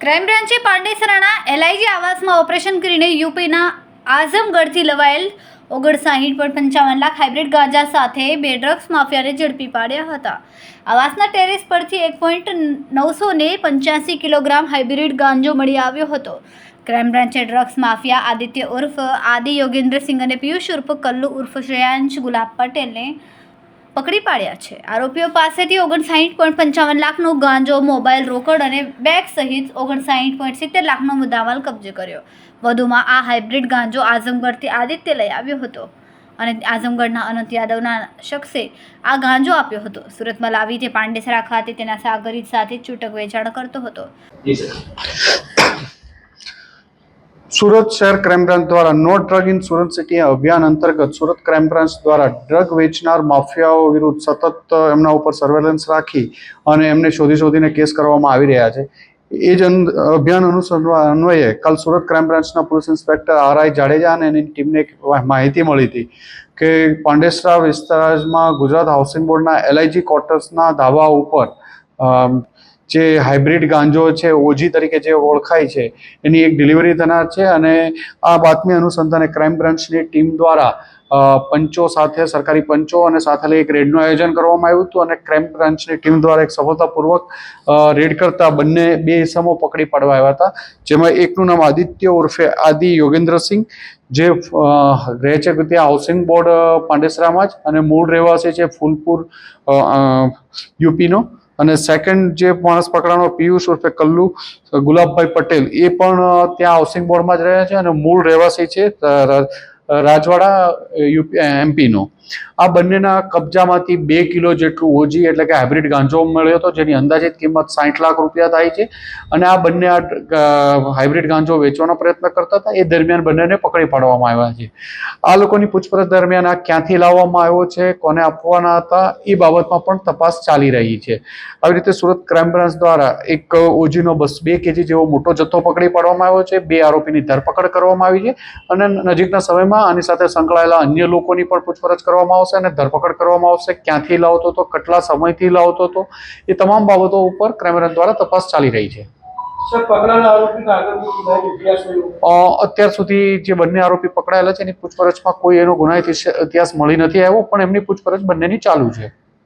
Crime બ્રાન્ચે પાંડેસરાના LIG આવાસમાં operation કરીને યુપીના આઝમગઢથી લવાયેલ 59.55 lakh hybrid ગાંજા સાથે 2 drugs માફિયાને ઝડપી પાડ્યા હતા. આવાસના ટેરેસ પરથી 1.985 કિલોગ્રામ હાઇબ્રિડ ગાંજો મળી આવ્યો હતો. ક્રાઇમ બ્રાન્ચે ડ્રગ્સ માફિયા આદિત્ય ઉર્ફ આદિ યોગેન્દ્રસિંહ અને પિયુષ ઉર્ફ કલ્લુ ઉર્ફ શ્રેયાંશ ગુલાબ પટેલને પકડી પાડ્યા છે. આરોપીઓ પાસેથી 59.55 લાખનો ગાંજો, મોબાઈલ, રોકડ અને બેગ સહિત 59.70 લાખનો મુદ્દામાલ કબજે કર્યો. વધુમાં આ હાઇબ્રિડ ગાંજો આઝમગઢથી આદિત્ય લઈ આવ્યો હતો અને આઝમગઢના અનંત યાદવના શખ્સે આ ગાંજો આપ્યો હતો. સુરતમાં લાવી તે પાંડેસરા ખાતે તેના સાગરીત સાથે છૂટક વેચાણ કરતો હતો. સુરત શહેર ક્રાઇમ બ્રાન્ચ દ્વારા નો ડ્રગ ઇન સુરત સિટી અભિયાન અંતર્ગત સુરત ક્રાઇમ બ્રાન્ચ દ્વારા ડ્રગ વેચનાર માફિયાઓ વિરુદ્ધ સતત એમના ઉપર સર્વેલન્સ રાખી અને એમને શોધીને કેસ કરવામાં આવી રહ્યા છે. એ જ અભિયાન અન્વયે કાલ સુરત ક્રાઇમ બ્રાન્ચના પોલીસ ઇન્સ્પેક્ટર આર.આઈ. જાડેજા અને એની ટીમને એક માહિતી મળી હતી કે પાંડેસરા વિસ્તારમાં ગુજરાત હાઉસિંગ બોર્ડના એલઆઈજી ક્વાર્ટર્સના ધાબા ઉપર જે હાઇબ્રિડ ગાંજો છે, ઓજી તરીકે જે ઓળખાય છે, એની એક ડિલિવરી થનાર છે અને આ બાતમી અનુસંધાને ક્રાઇમ બ્રાન્ચની ટીમ દ્વારા પંચો સાથે, સરકારી પંચો અને સાથે લઈ એક રેડનું આયોજન કરવામાં આવ્યું હતું અને ક્રાઇમ બ્રાન્ચની ટીમ દ્વારા એક સફળતાપૂર્વક રેડ કરતા બે ઇસમો પકડી પાડવા આવ્યા હતા. જેમાં એકનું નામ આદિત્ય ઉર્ફે આદિ યોગેન્દ્રસિંહ, જે રહે છે ત્યાં હાઉસિંગ બોર્ડ પાંડેસરામાં જ અને મૂળ રહેવાસી છે ફૂલપુર યુપીનો. અને સેકન્ડ જે માણસ પકડાનો પિયુષ ઉર્ફે કલ્લુ ગુલાબભાઈ પટેલ, એ પણ ત્યાં હાઉસિંગ બોર્ડમાં જ રહે છે અને મૂળ રહેવાસી છે રાજવાડા એમપીનો. આ બંનેના કબજામાંથી 2 કિલો જેટલું ઓજી એટલે કે હાઇબ્રિડ ગાંજો મળ્યો હતો, જેની અંદાજિત કિંમત 60 લાખ રૂપિયા થાય છે. અને આ બંને હાઇબ્રિડ ગાંજો વેચવાનો પ્રયત્ન કરતા હતા. એ દરમિયાન બંનેને પકડી પાડવામાં આવ્યા છે. આ લોકોની પૂછપરછ દરમિયાન આ ક્યાંથી લાવવામાં આવ્યો છે, કોને આપવાના હતા, એ બાબતમાં પણ તપાસ ચાલી રહી છે. આવી રીતે સુરત ક્રાઇમ બ્રાન્ચ દ્વારા એક ઓજીનો 2 કેજી જેવો મોટો જથ્થો પકડી પાડવામાં આવ્યો છે. 2 આરોપીની ધરપકડ કરવામાં આવી છે અને નજીકના સમયમાં આની સાથે સંકળાયેલા અન્ય લોકોની પણ પૂછપરછ કરવામાં આવશે અને ધરપકડ કરવામાં આવશે. ક્યાંથી લાવતો હતો, કેટલા સમયથી લાવતો હતો, એ તમામ બાબતો ઉપર ક્રાઇમ બ્રાન્ચ દ્વારા તપાસ ચાલી રહી છે. અત્યાર સુધી જે બંને આરોપી પકડાયેલા છે એની પૂછપરછમાં કોઈ એનો ગુનાહિત ઇતિહાસ મળી નથી આવ્યો, પણ એમની પૂછપરછ બંનેની ચાલુ છે.